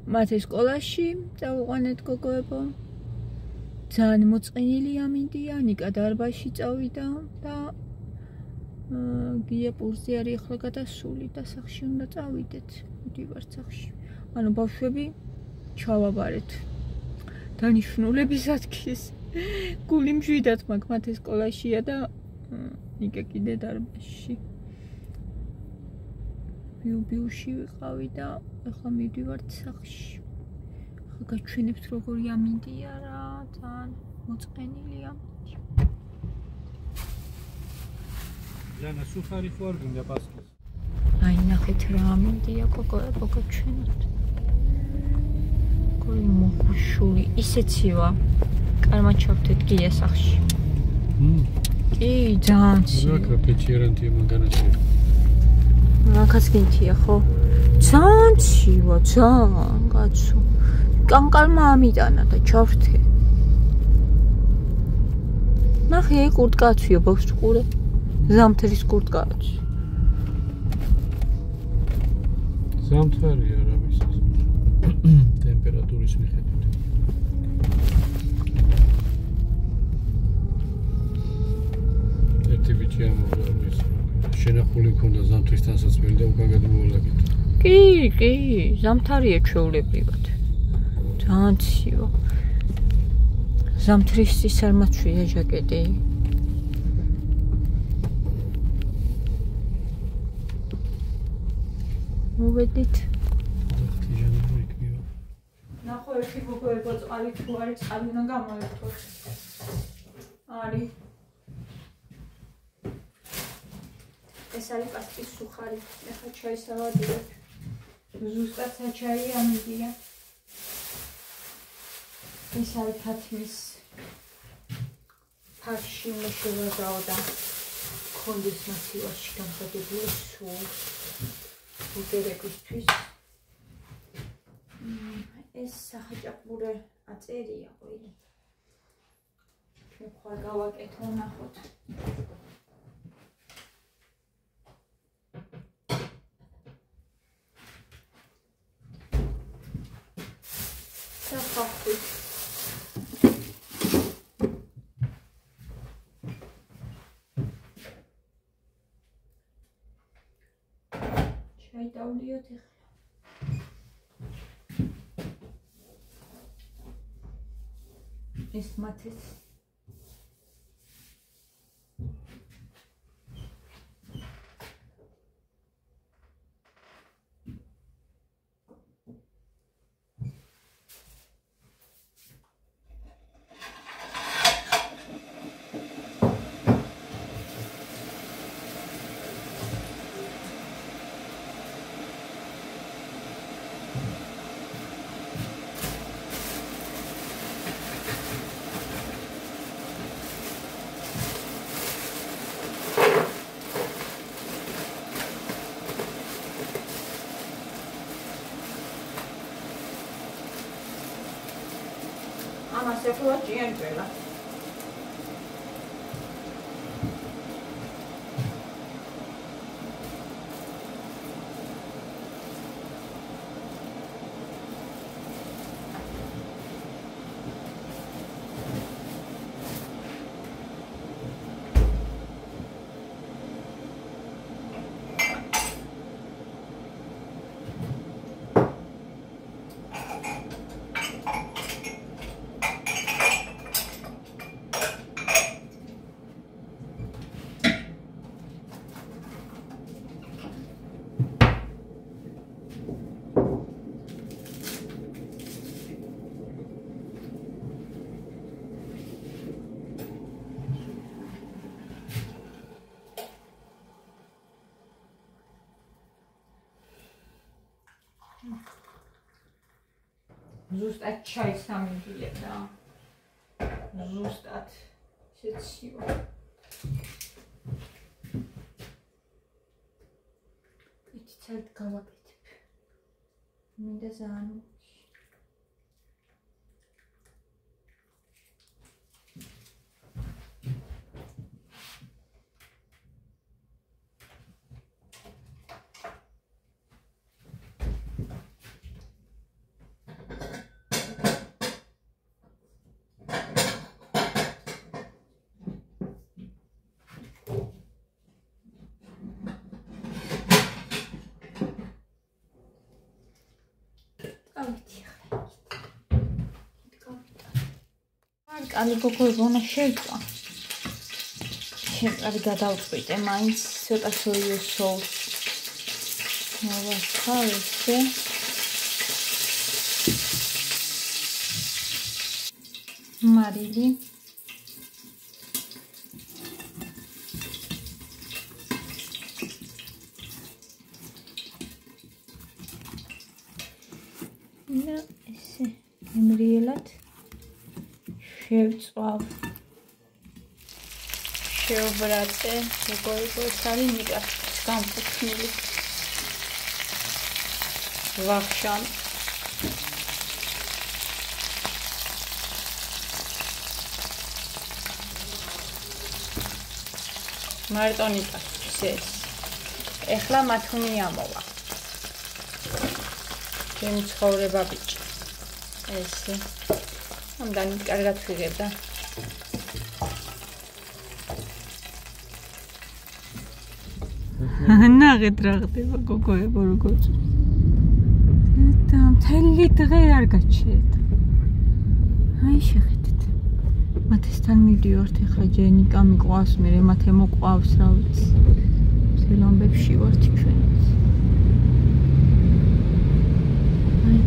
მათი სკოლაში წავიყვანეთ გოგოებო. ძალიან მოწყენილი ამინდია, ნიკა დარბაზში წავიდა და გია პურზე არის ახლა გადასული და სახში უნდა წავიდეთ. მივდივართ სახში. ანუ ბავშვები ჩავაბარეთ. დანიშნულების ადგილს. გული მშვიდად მაქვს მათი სკოლაშია და ნიკა კიდე დარბაზში. ბიუბიუში ვიყავი და ახლა მივდივართ სახში. ახლა გაჩვენებთ როგორი ამინდია რა, ძალიან მოწყენილია. Jana, სუხარი ხო არ გინდა პასკის? აი ნახეთ რა ამინდია გოგოებო გაჩვენოთ. გული მოხუშული ისეცივა. კარმა ჩავთეთ გია სახში. კი, ძალიან ცივა. რა პეჩერანტია მაგანაცია. მაგას გინთია ხო? ძალიან ცივა, ძალიან კაცო. კანკალმა ამიტანა და ჩავთე. ნახე კურტკაცია ბავშვი. ზამთრის კურტკაცი. ზამთარია რა მისის. ტემპერატურის მიხედვით. ერთი ბიჭი ამოგვარვის. შენახული მქონდა ზამთრის თანსაცმელი და უკან გადმოვალაგეთ. კი, ზამთარია ჩვეულებრივად. ძალიან ცივა. ზამთრისთვის არ მაჩვია ჟაკეტი. მოვედით. ნახო ერთი გოგოებო წყალი თუ არის, წყალი უნდა გამოერთოთ. არის. ეს არის პასტის სუხარი. ახლა ჩაის ავადივებ. ზუსტად საჩაი ამინდია. ეს არის თათმის ფარში მოშევაზაო და კონდის მასივაში გამხდებული სულ ბუგერებისთვის. ეს სახაჭაპურე აწერია ყველი. ჩვენ ხვალ გავაკეთო ნახოთ. საფახი. ჩაიდავლიოთ ახლა. ეს მათეს ამას ახლა ჭიანჭველა. ზუსტად ჩაის ამინდია და ზუსტად შეცივა. იცით ცალთ გავაკეთებ. მინდა ძალიან გავიდი ახლა. კალი გოგოებო უნდა შევწვა. შევწავი გადავწყვიტე მაინც ცოტა სოიოს სოუსს. მოვასხავ ესე. მარილი. და ესე მრიელად შევწავ. შევბრაწე, როგორ არის ნიკას გამფუქნილი. ვახშამ. მარტო ნიკას ეს. ეხლა მათუნი ამოვა. ჩემი ცხოვრება ბიჭი. ესე. ამდენი კარგად ვიღებდა. ნაღეთ რა ხდება გოგოებო როგორ და მთელი დღე არ გაჩერეთ. აი შეხედეთ. მათესთან მივდივართ ახლა ჯენიკა მიყვავს, მე მათე მოყვავს რა ვიცი. სელამბებში ვართ ჩვენც. აი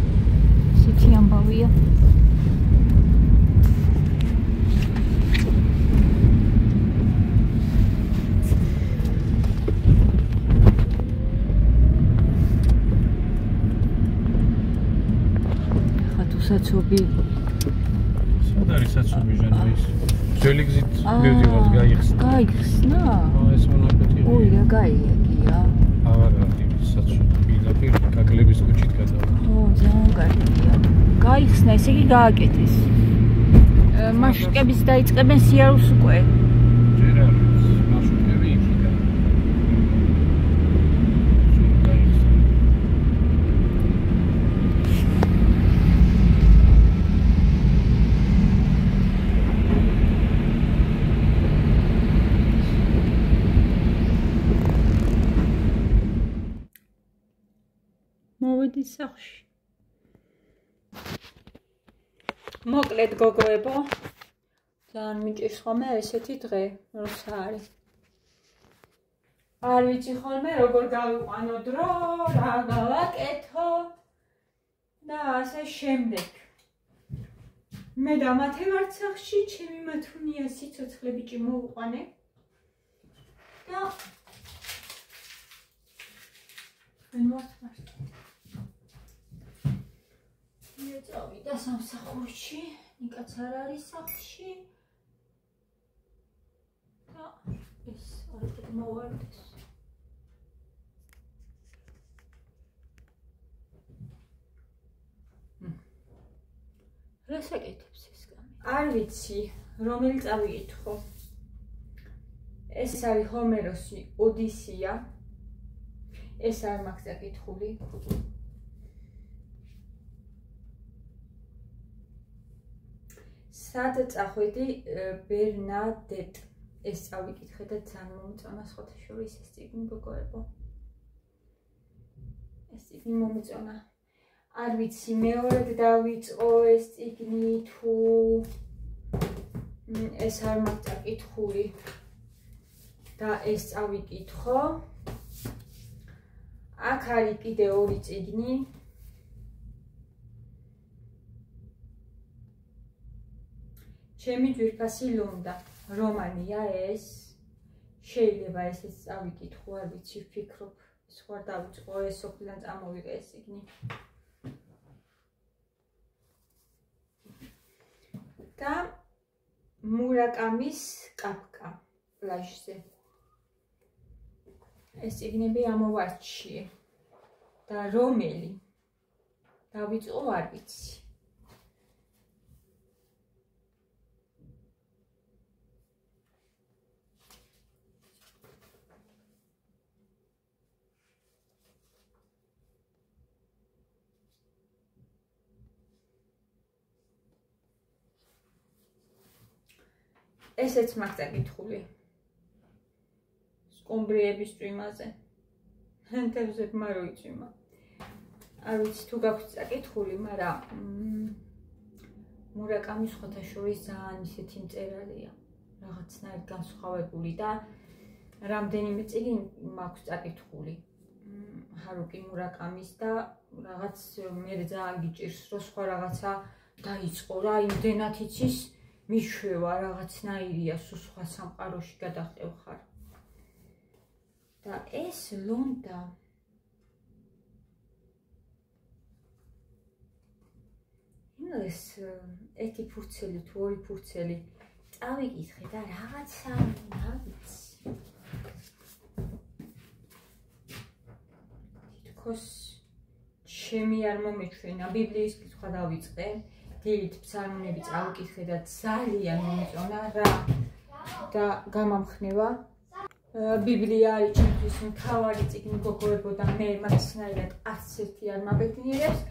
ისეთი ამბავია. საცობი. სად არის საცობი ჟანრის? ძველი გზით მივდივართ, გაიხსნა. გაიხსნა? ეს მონაკვეთი. ოი რა გაიგია. არა, საცობი პირდაპირ კაკლების ქუჩით გადავა. ძალიან კარგია. გაიხსნა, ესე იგი გააკეთეს. მარშრუტკების დაიწყებენ სიარულს უკვე. ჯერ არის მარშრუტკები იქიდან. მოვედი სახლში. მოკლედ გოგოებო, ძალიან მიჭირს ხოლმე ესეთი დღე, როცა არის. არ ვიცი ხოლმე როგორ გავიყვანო დრო, რა გავაკეთო და ასე შემდეგ. მე და მათე ვართ სახლში, ჩემი მათუნია სიცოცხლე ბიჭი მოვუყვანე და მე ვართ მარტო. წავიდა სამსახურში, ნიკაც არ არის სახლში და ეს არ მოვარდეს. რას აკეთებს ეს გამი? არ ვიცი, რომელი წავიკითხო. ეს არის ჰომეროსი ოდისეა. ეს არ მაქვს დაკითხული. სად წახვედი ბერნადეტ. ეს წავიკითხე და ძალიან მომწონა სხვათა შორის ეს წიგნი გოგოებო. ეს წიგნი მომწონა. არ ვიცი მეორედ დავიწყო ეს წიგნი თუ ეს არ მაქვს დაკითხული და ეს წავიკითხო. აქ არის კიდე ორი წიგნი. ჩემი ძვირფასი ლონდა რომანია ეს. შეიძლება ესეც წავიკითხო, არ ვიცი, ვფიქრობ, სხვა დავიწყო, ეს სოფლიდან წამოვიღე ეს წიგნი. და მურაკამის კაფკა პლაჟზე. ეს წიგნები ამოვარჩიე. და რომელი დავიწყო, არ ვიცი. ესეც მაქვს დაკითხული. სკომბრიების წვიმაზე. თევზებმა რო იწვიმა. არ ვიცი თუ გაქვთ წაკითხული, მაგრამ მურაკამის სხვათა შორის ძალიან ისეთი მწერალია, რაღაცნაირად განსხვავებული და რამდენიმე წელი მაქვს წაკითხული ჰარუკი მურაკამის და რაღაც მე ძალიან გიჭირს, რომ სხვა რაღაცა დაიწყო რა, იმდენად იცის მიშვევა რაღაცნაირია, სულ სხვა სამყაროში გადახევ ხარ. და ეს ლონდა ეს ერთი ფურცელი თუ ორი ფურცელი წავიკითხე და რაღაცა რა ვიცი. თითქოს ჩემი არ მომეჩვენა, ბიბლიის კითხვა დავიწყე, დილით ფსალმუნები წავიკითხე და ძალიან მომეწონა რა და გამამხნევა. ბიბლია არის ჩემთვის მთავარი წიგნი გოგოებო და მე მაგისნაირად არც ერთი არ მაბედნიერებს.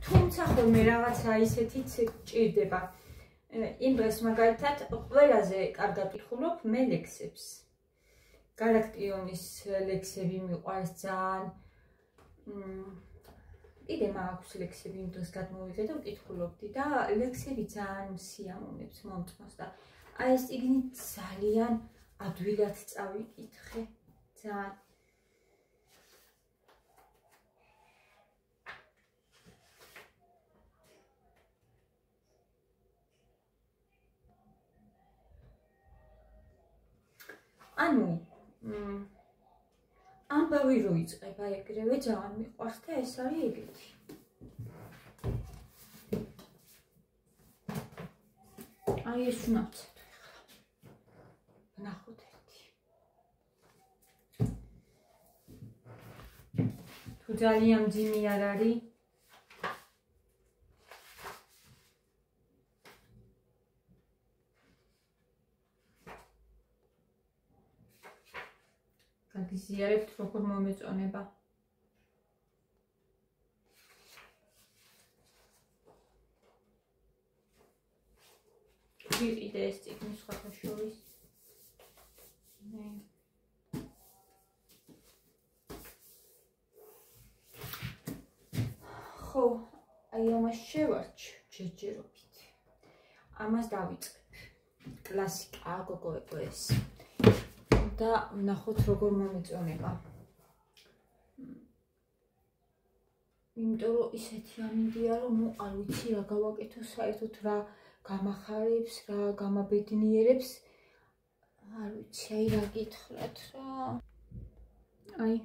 თუმცა ხოლმე რაღაცა ისეთიც ჭირდება. იმ დღეს მაგალითად ყველაზე კარგად ვკითხულობ მე ლექსებს. გალაქტიონის ლექსები მიყვარს ძალიან. კიდე მაქვს ლექსები იმ დღეს გადმოვიღე და ვკითხულობდი და ლექსები ძალიან სიამოვნებს მომწონს და აი ეს წიგნი ძალიან ადვილად წავიკითხე. ძალიან ანუ ამბავი რო იწყება ეგრევე ძალიან მიყვარს და ეს არის ეგეთი. აი ეს ვნავცეთ ახლა. ვნახოთ ერთი. თუ ძალიან მძიმე არ არის გაგიზიარებთ როგორ მომეწონება. ვიყიდე ეს წიგნი სხვათა შორის. ხო, აი ამას შევარჩ ჯერჯერობით. ამას დავიწყებ. კლასიკა გოგოებო ეს. და ვნახოთ როგორ მომეწონება. იმიტომ რომ ისეთი ამინდია რომ არ ვიცი რა გავაკეთო საერთოდ რა გამახარებს, რა გამაბედნიერებს. არ ვიცი, აი რა გითხრათ რა. აი